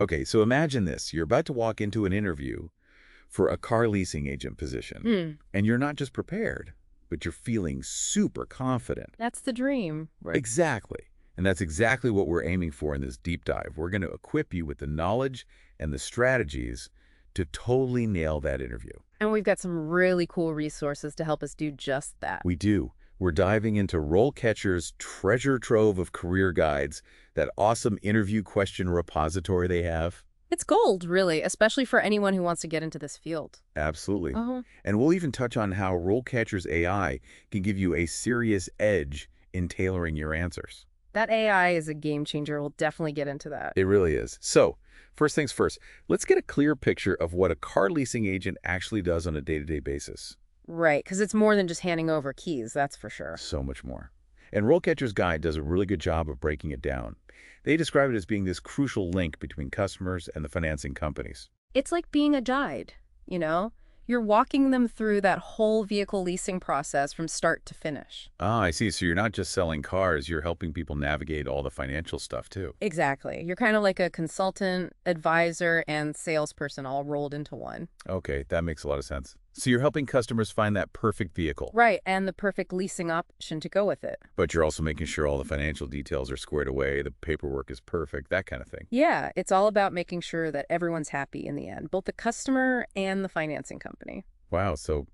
Okay, so imagine this. You're about to walk into an interview for a car leasing agent position, Hmm. and you're not just prepared, but you're feeling super confident. That's the dream. Right. Exactly. And that's exactly what we're aiming for in this deep dive. We're going to equip you with the knowledge and the strategies to totally nail that interview. And we've got some really cool resources to help us do just that. We do. We're diving into RoleCatcher's treasure trove of career guides, that awesome interview question repository they have. It's gold, really, especially for anyone who wants to get into this field. Absolutely. Uh-huh. And we'll even touch on how RoleCatcher's AI can give you a serious edge in tailoring your answers. That AI is a game changer. We'll definitely get into that. It really is. So, first things first, let's get a clear picture of what a car leasing agent actually does on a day-to-day basis. Right, because it's more than just handing over keys, that's for sure. So much more. And RoleCatcher's guide does a really good job of breaking it down. They describe it as being this crucial link between customers and the financing companies. It's like being a guide, you know? You're walking them through that whole vehicle leasing process from start to finish. Ah, I see. So you're not just selling cars, you're helping people navigate all the financial stuff too. Exactly. You're kind of like a consultant, advisor, and salesperson all rolled into one. Okay, that makes a lot of sense. So you're helping customers find that perfect vehicle, Right, and the perfect leasing option to go with it. but you're also making sure all the financial details are squared away, the paperwork is perfect, that kind of thing. Yeah, it's all about making sure that everyone's happy in the end, both the customer and the financing company. Wow, so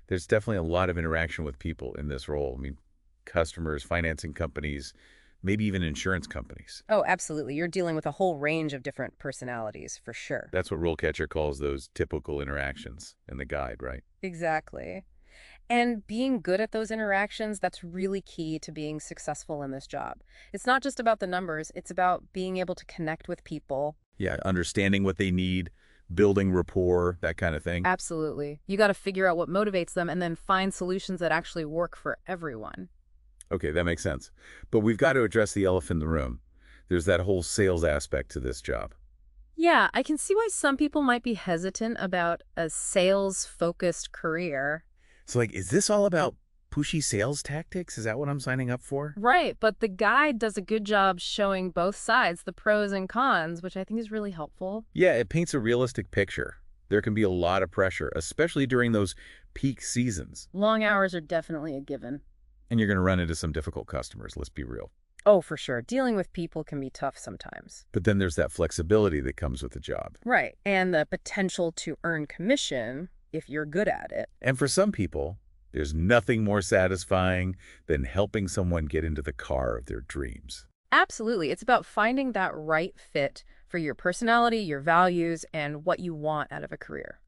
there's definitely a lot of interaction with people in this role. I mean, customers, financing companies, maybe even insurance companies. Oh, absolutely. You're dealing with a whole range of different personalities, for sure. That's what RoleCatcher calls those typical interactions in the guide, right? Exactly. And being good at those interactions, that's really key to being successful in this job. It's not just about the numbers, it's about being able to connect with people. Yeah, understanding what they need, building rapport, that kind of thing. Absolutely. You got to figure out what motivates them and then find solutions that actually work for everyone. Okay, that makes sense. But we've got to address the elephant in the room. There's that whole sales aspect to this job. Yeah, I can see why some people might be hesitant about a sales-focused career. So, like, is this all about pushy sales tactics? Is that what I'm signing up for? Right, but the guide does a good job showing both sides, the pros and cons, which I think is really helpful. Yeah, it paints a realistic picture. There can be a lot of pressure, especially during those peak seasons. Long hours are definitely a given. And you're going to run into some difficult customers, let's be real. Oh, for sure. Dealing with people can be tough sometimes. But then there's that flexibility that comes with the job. Right, and the potential to earn commission if you're good at it. And for some people, there's nothing more satisfying than helping someone get into the car of their dreams. Absolutely. It's about finding that right fit for your personality, your values, and what you want out of a career.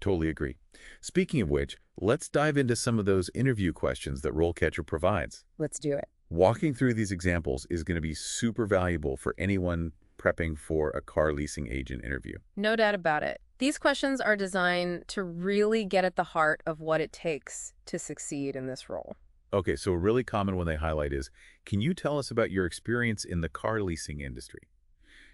Totally agree. Speaking of which, let's dive into some of those interview questions that RoleCatcher provides. Let's do it. Walking through these examples is going to be super valuable for anyone prepping for a car leasing agent interview. No doubt about it. These questions are designed to really get at the heart of what it takes to succeed in this role. Okay, so a really common one they highlight is, can you tell us about your experience in the car leasing industry?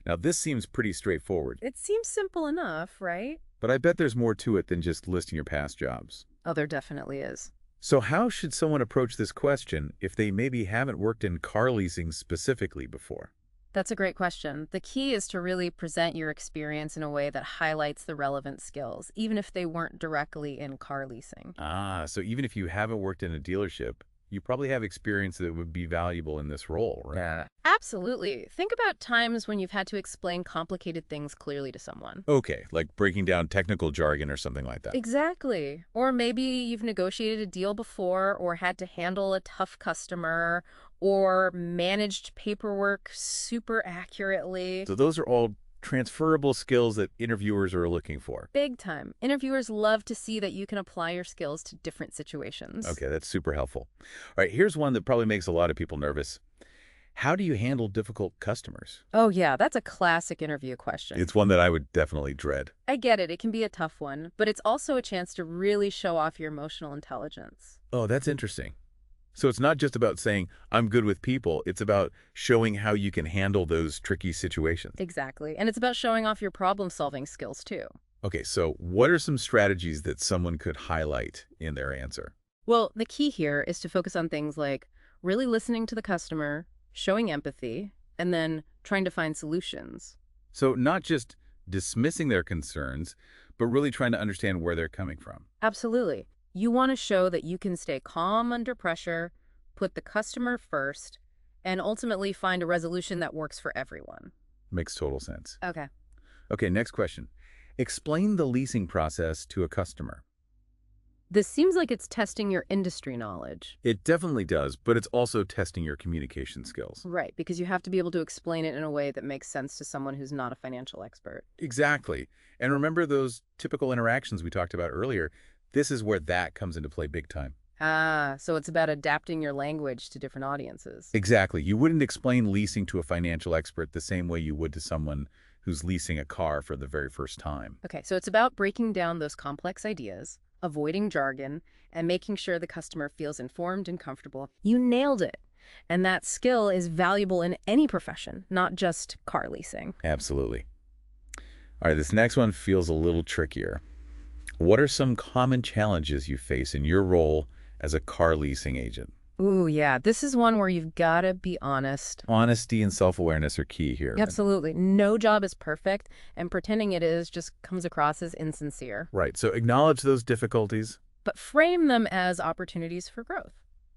Now, this seems pretty straightforward, It seems simple enough, right? but I bet there's more to it than just listing your past jobs. Oh, there definitely is. So how should someone approach this question if they maybe haven't worked in car leasing specifically before? That's a great question. The key is to really present your experience in a way that highlights the relevant skills, even if they weren't directly in car leasing. Ah, so even if you haven't worked in a dealership, you probably have experience that would be valuable in this role, right? Yeah. Absolutely. Think about times when you've had to explain complicated things clearly to someone. Okay, like breaking down technical jargon or something like that. Exactly. Or maybe you've negotiated a deal before or had to handle a tough customer or managed paperwork super accurately. So those are all transferable skills that interviewers are looking for. Big time. Interviewers love to see that you can apply your skills to different situations. Okay, that's super helpful. All right, here's one that probably makes a lot of people nervous. How do you handle difficult customers? Oh, yeah, that's a classic interview question. It's one that I would definitely dread. I get it. It can be a tough one, but it's also a chance to really show off your emotional intelligence. Oh, that's interesting. So it's not just about saying, I'm good with people. It's about showing how you can handle those tricky situations. Exactly. And it's about showing off your problem-solving skills, too. Okay, so what are some strategies that someone could highlight in their answer? Well, the key here is to focus on things like really listening to the customer, showing empathy, and then trying to find solutions. So not just dismissing their concerns, but really trying to understand where they're coming from. Absolutely. You want to show that you can stay calm under pressure, put the customer first, and ultimately find a resolution that works for everyone. Makes total sense. Okay. Okay, next question. Explain the leasing process to a customer. This seems like it's testing your industry knowledge. It definitely does, but it's also testing your communication skills. Right, because you have to be able to explain it in a way that makes sense to someone who's not a financial expert. Exactly. And remember those typical interactions we talked about earlier? This is where that comes into play big time. Ah, so it's about adapting your language to different audiences. Exactly. You wouldn't explain leasing to a financial expert the same way you would to someone who's leasing a car for the very first time. Okay, so it's about breaking down those complex ideas, avoiding jargon, and making sure the customer feels informed and comfortable. You nailed it. And that skill is valuable in any profession, not just car leasing. Absolutely. All right, this next one feels a little trickier. What are some common challenges you face in your role as a car leasing agent? Ooh, yeah, this is one where you've got to be honest. Honesty and self-awareness are key here. Absolutely. No job is perfect, and pretending it is just comes across as insincere. Right, so acknowledge those difficulties. But frame them as opportunities for growth.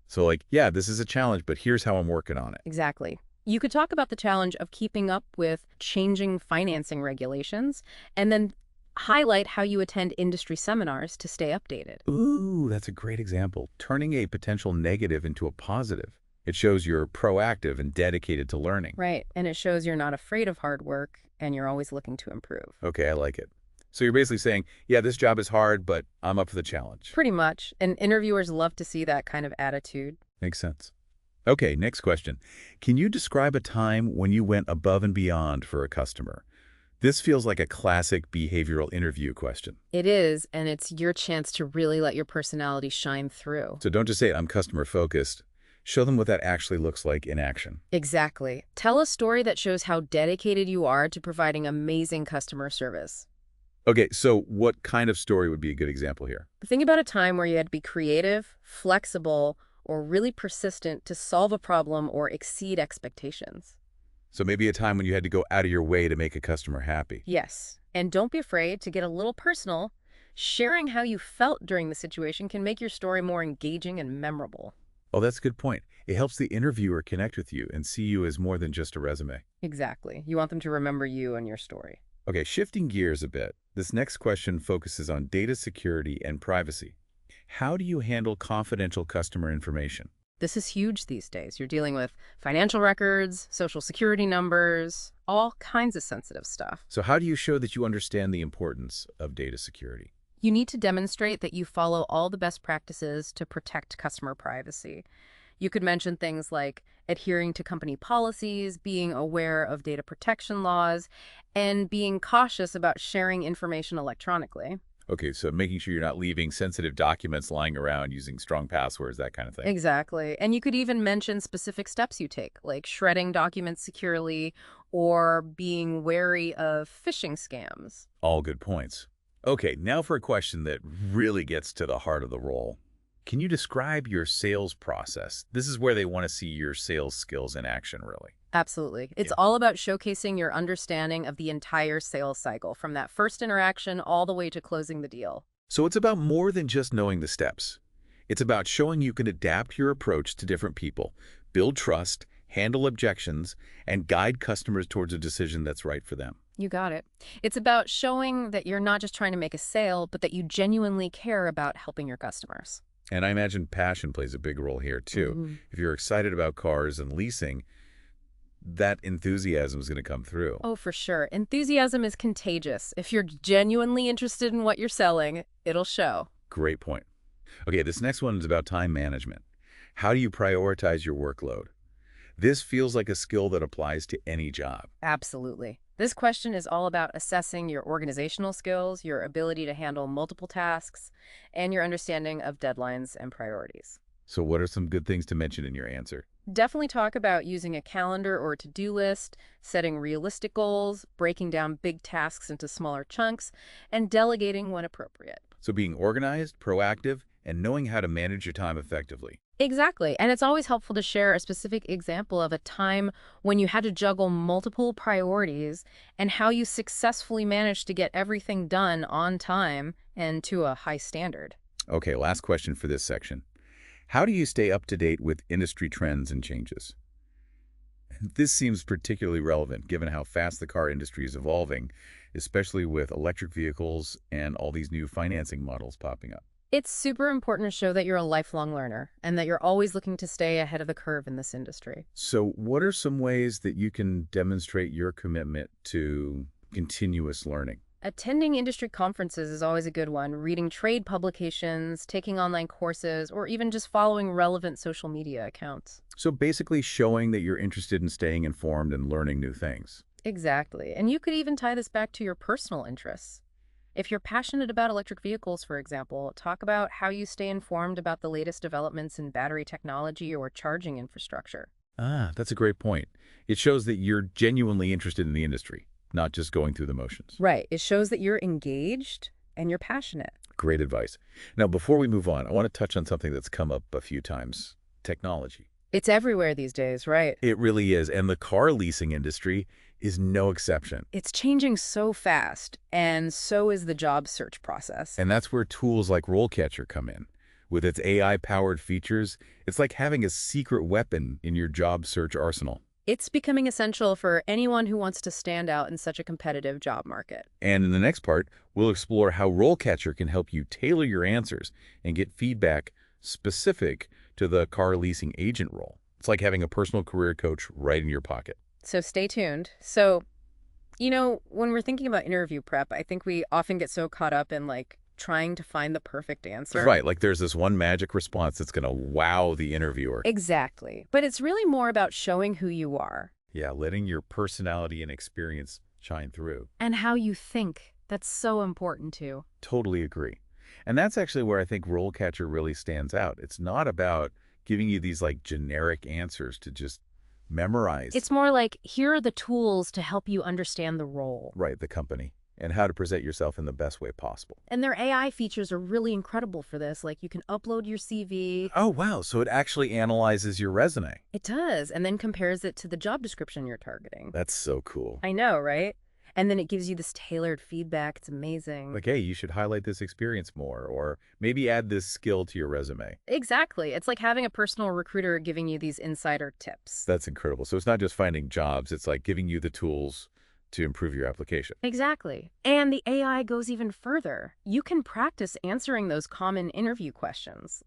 So like, yeah, this is a challenge, but here's how I'm working on it. Exactly. You could talk about the challenge of keeping up with changing financing regulations, and then highlight how you attend industry seminars to stay updated. Ooh, that's a great example. Turning a potential negative into a positive. It shows you're proactive and dedicated to learning. Right, and it shows you're not afraid of hard work, and you're always looking to improve. Okay, I like it. So you're basically saying, yeah, this job is hard, but I'm up for the challenge. Pretty much, and interviewers love to see that kind of attitude. Makes sense. Okay, next question. Can you describe a time when you went above and beyond for a customer? This feels like a classic behavioral interview question. It is, and it's your chance to really let your personality shine through. So don't just say, I'm customer focused. Show them what that actually looks like in action. Exactly. Tell a story that shows how dedicated you are to providing amazing customer service. Okay, so what kind of story would be a good example here? Think about a time where you had to be creative, flexible, or really persistent to solve a problem or exceed expectations. So maybe a time when you had to go out of your way to make a customer happy. Yes, and don't be afraid to get a little personal. Sharing how you felt during the situation can make your story more engaging and memorable. Oh, that's a good point. It helps the interviewer connect with you and see you as more than just a resume. Exactly. You want them to remember you and your story. Okay, shifting gears a bit. This next question focuses on data security and privacy. How do you handle confidential customer information? This is huge these days. You're dealing with financial records, social security numbers, all kinds of sensitive stuff. So how do you show that you understand the importance of data security? You need to demonstrate that you follow all the best practices to protect customer privacy. You could mention things like adhering to company policies, being aware of data protection laws, and being cautious about sharing information electronically. Okay, so making sure you're not leaving sensitive documents lying around, using strong passwords, that kind of thing. Exactly. And you could even mention specific steps you take, like shredding documents securely or being wary of phishing scams. All good points. Okay, now for a question that really gets to the heart of the role. Can you describe your sales process? This is where they want to see your sales skills in action, really. Absolutely. It's Yeah. all about showcasing your understanding of the entire sales cycle, from that first interaction all the way to closing the deal. So it's about more than just knowing the steps. It's about showing you can adapt your approach to different people, build trust, handle objections, and guide customers towards a decision that's right for them. You got it. It's about showing that you're not just trying to make a sale, but that you genuinely care about helping your customers. And I imagine passion plays a big role here, too. Mhm. If you're excited about cars and leasing, that enthusiasm is going to come through. Oh, for sure. Enthusiasm is contagious. If you're genuinely interested in what you're selling, it'll show. Great point. Okay, this next one is about time management. How do you prioritize your workload? This feels like a skill that applies to any job. Absolutely. This question is all about assessing your organizational skills, your ability to handle multiple tasks, and your understanding of deadlines and priorities. So what are some good things to mention in your answer? Definitely talk about using a calendar or to-do list, setting realistic goals, breaking down big tasks into smaller chunks, and delegating when appropriate. So being organized, proactive, and knowing how to manage your time effectively. Exactly. And it's always helpful to share a specific example of a time when you had to juggle multiple priorities and how you successfully managed to get everything done on time and to a high standard. Okay, last question for this section. How do you stay up to date with industry trends and changes? This seems particularly relevant given how fast the car industry is evolving, especially with electric vehicles and all these new financing models popping up. It's super important to show that you're a lifelong learner and that you're always looking to stay ahead of the curve in this industry. So what are some ways that you can demonstrate your commitment to continuous learning? Attending industry conferences is always a good one. Reading trade publications, taking online courses, or even just following relevant social media accounts. So basically showing that you're interested in staying informed and learning new things. Exactly. And you could even tie this back to your personal interests. If you're passionate about electric vehicles, for example, talk about how you stay informed about the latest developments in battery technology or charging infrastructure. Ah, that's a great point. It shows that you're genuinely interested in the industry, not just going through the motions. Right. It shows that you're engaged and you're passionate. Great advice. Now, before we move on, I want to touch on something that's come up a few times: technology. It's everywhere these days, right? It really is, and the car leasing industry is no exception. It's changing so fast, and so is the job search process. And that's where tools like RoleCatcher come in. With its AI-powered features, it's like having a secret weapon in your job search arsenal. It's becoming essential for anyone who wants to stand out in such a competitive job market. And in the next part, we'll explore how RoleCatcher can help you tailor your answers and get feedback specific to the car leasing agent role. It's like having a personal career coach right in your pocket. So stay tuned. When we're thinking about interview prep, I think we often get so caught up in trying to find the perfect answer. Right, like there's this one magic response that's going to wow the interviewer. Exactly. But it's really more about showing who you are. Yeah, letting your personality and experience shine through. And how you think. That's so important too. Totally agree. And that's actually where I think RoleCatcher really stands out. It's not about giving you these generic answers to just memorize. It's more like, here are the tools to help you understand the role. Right, the company, and how to present yourself in the best way possible. And their AI features are really incredible for this. You can upload your CV. Oh, wow. So it actually analyzes your resume. It does, and then compares it to the job description you're targeting. That's so cool. I know, right? And then it gives you this tailored feedback. It's amazing. Like, hey, you should highlight this experience more, or maybe add this skill to your resume. Exactly. It's like having a personal recruiter giving you these insider tips. That's incredible. So it's not just finding jobs. It's like giving you the tools to improve your application. Exactly. And the AI goes even further. You can practice answering those common interview questions,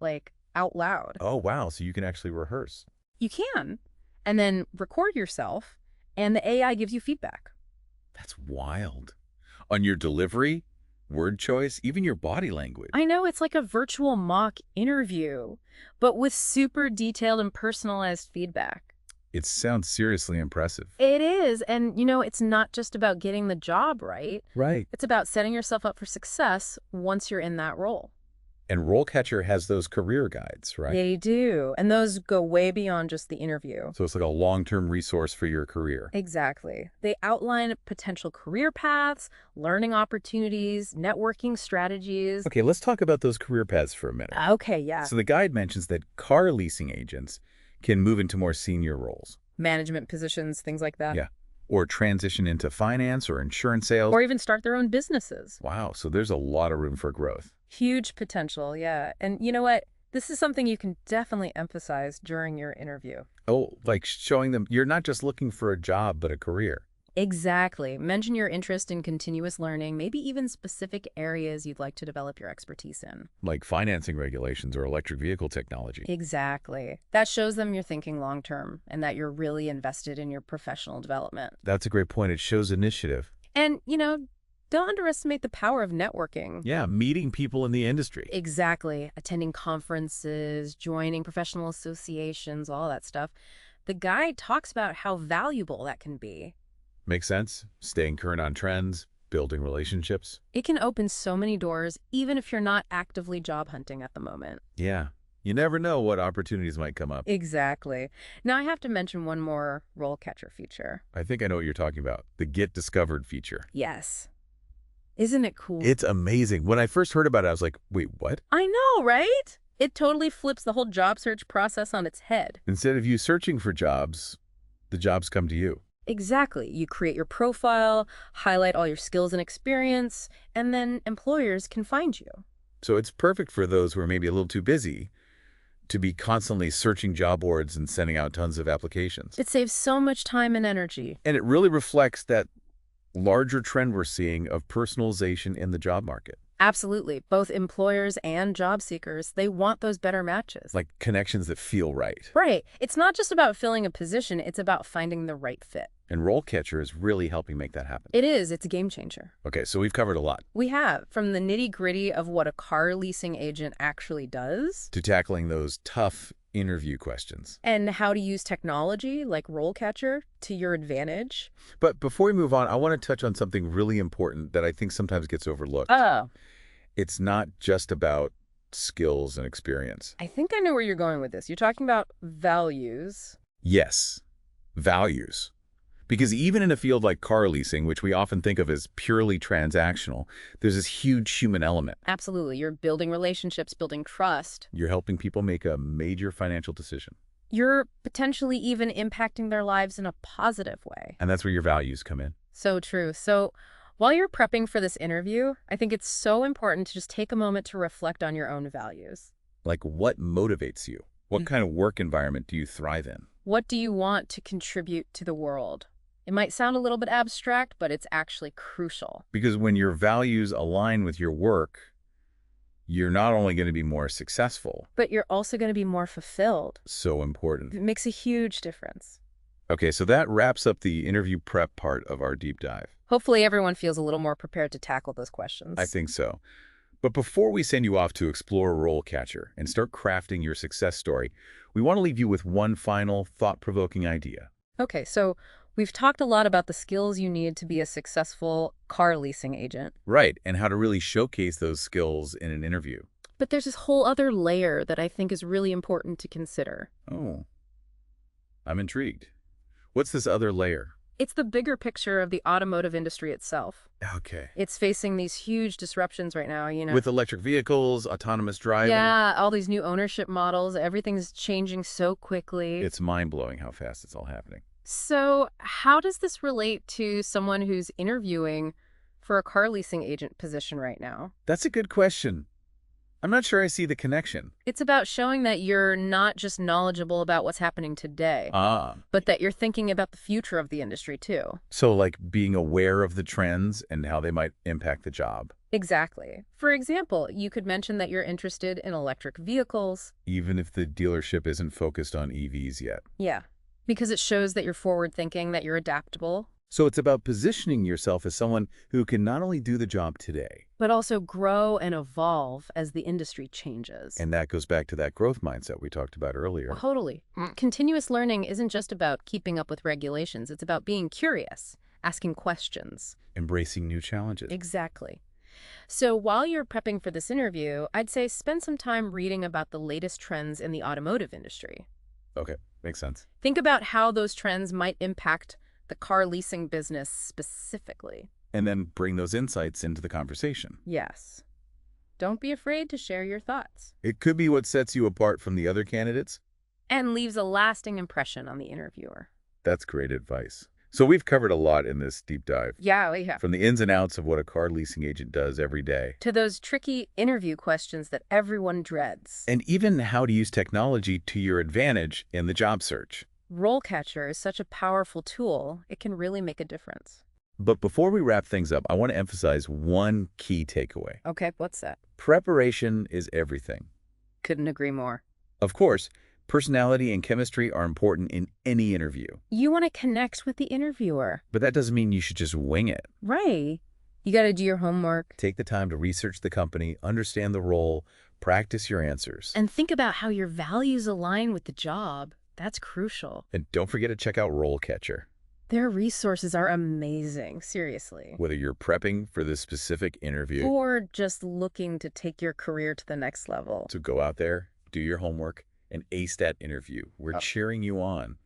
out loud. Oh, wow. So you can actually rehearse. You can. And then record yourself, and the AI gives you feedback. That's wild. On your delivery, word choice, even your body language. I know, it's like a virtual mock interview, but with super detailed and personalized feedback. It sounds seriously impressive. It is. And, it's not just about getting the job right. Right. It's about setting yourself up for success once you're in that role. And RoleCatcher has those career guides, right? They do. And those go way beyond just the interview. So it's like a long-term resource for your career. Exactly. They outline potential career paths, learning opportunities, networking strategies. Okay, let's talk about those career paths for a minute. Okay, yeah. So the guide mentions that car leasing agents can move into more senior roles. Management positions, things like that. Yeah. Or transition into finance or insurance sales. Or even start their own businesses. Wow, so there's a lot of room for growth. Huge potential, yeah. And you know what? This is something you can definitely emphasize during your interview. Oh, like showing them you're not just looking for a job, but a career. Exactly. Mention your interest in continuous learning, maybe even specific areas you'd like to develop your expertise in. Like financing regulations or electric vehicle technology. Exactly. That shows them you're thinking long-term and that you're really invested in your professional development. That's a great point. It shows initiative. And, don't underestimate the power of networking. Yeah, meeting people in the industry. Exactly. Attending conferences, joining professional associations, all that stuff. The guide talks about how valuable that can be. Makes sense. Staying current on trends, building relationships. It can open so many doors, even if you're not actively job hunting at the moment. Yeah. You never know what opportunities might come up. Exactly. Now I have to mention one more RoleCatcher feature. I think I know what you're talking about. The Get Discovered feature. Yes. Isn't it cool? It's amazing. When I first heard about it, I was like, wait, what? I know, right? It totally flips the whole job search process on its head. Instead of you searching for jobs, the jobs come to you. Exactly. You create your profile, highlight all your skills and experience, and then employers can find you. So it's perfect for those who are maybe a little too busy to be constantly searching job boards and sending out tons of applications. It saves so much time and energy. And it really reflects that larger trend we're seeing of personalization in the job market. Absolutely. Both employers and job seekers, they want those better matches. Like connections that feel right. Right. It's not just about filling a position, it's about finding the right fit. And RoleCatcher is really helping make that happen. It is. It's a game changer. Okay, so we've covered a lot. We have, from the nitty-gritty of what a car leasing agent actually does, To tackling those tough interview questions. and how to use technology like RoleCatcher to your advantage. But before we move on, I want to touch on something really important that I think sometimes gets overlooked. Oh, It's not just about skills and experience. I think I know where you're going with this. You're talking about values. Yes, values. Because even in a field like car leasing, which we often think of as purely transactional, there's this huge human element. Absolutely. You're building relationships, building trust. You're helping people make a major financial decision. You're potentially even impacting their lives in a positive way. And that's where your values come in. So true. So while you're prepping for this interview, I think it's so important to just take a moment to reflect on your own values. Like, what motivates you? What kind of work environment do you thrive in? What do you want to contribute to the world? It might sound a little bit abstract, but it's actually crucial. Because when your values align with your work, you're not only going to be more successful. But you're also going to be more fulfilled. So important. It makes a huge difference. Okay, so that wraps up the interview prep part of our deep dive. Hopefully everyone feels a little more prepared to tackle those questions. I think so. But before we send you off to explore RoleCatcher and start crafting your success story, we want to leave you with one final thought-provoking idea. Okay, so we've talked a lot about the skills you need to be a successful car leasing agent. Right, and how to really showcase those skills in an interview. But there's this whole other layer that I think is really important to consider. Oh, I'm intrigued. What's this other layer? It's the bigger picture of the automotive industry itself. Okay. It's facing these huge disruptions right now, you know. With electric vehicles, autonomous driving. Yeah, all these new ownership models, everything's changing so quickly. It's mind-blowing how fast it's all happening. So how does this relate to someone who's interviewing for a car leasing agent position right now? That's a good question. I'm not sure I see the connection. It's about showing that you're not just knowledgeable about what's happening today, Ah. but that you're thinking about the future of the industry too. So like being aware of the trends and how they might impact the job. Exactly. For example, you could mention that you're interested in electric vehicles. Even if the dealership isn't focused on EVs yet. Yeah, because it shows that you're forward-thinking, that you're adaptable, So it's about positioning yourself as someone who can not only do the job today, but also grow and evolve as the industry changes. and that goes back to that growth mindset we talked about earlier. Totally. Continuous learning isn't just about keeping up with regulations. It's about being curious, asking questions. Embracing new challenges. Exactly. So while you're prepping for this interview, I'd say spend some time reading about the latest trends in the automotive industry. Okay, makes sense. Think about how those trends might impact the car leasing business specifically. And then bring those insights into the conversation. Yes. Don't be afraid to share your thoughts. It could be what sets you apart from the other candidates. And leaves a lasting impression on the interviewer. That's great advice. So we've covered a lot in this deep dive. Yeah, we have. From the ins and outs of what a car leasing agent does every day. To those tricky interview questions that everyone dreads. And even how to use technology to your advantage in the job search. RoleCatcher is such a powerful tool, it can really make a difference. But before we wrap things up, I want to emphasize one key takeaway. Okay, what's that? Preparation is everything. Couldn't agree more. Of course, personality and chemistry are important in any interview. You want to connect with the interviewer. But that doesn't mean you should just wing it. Right. You got to do your homework. Take the time to research the company, understand the role, practice your answers. And think about how your values align with the job. That's crucial. And don't forget to check out RoleCatcher. Their resources are amazing, seriously. Whether you're prepping for this specific interview, Or just looking to take your career to the next level. so go out there, do your homework, and ace that interview. We're cheering you on.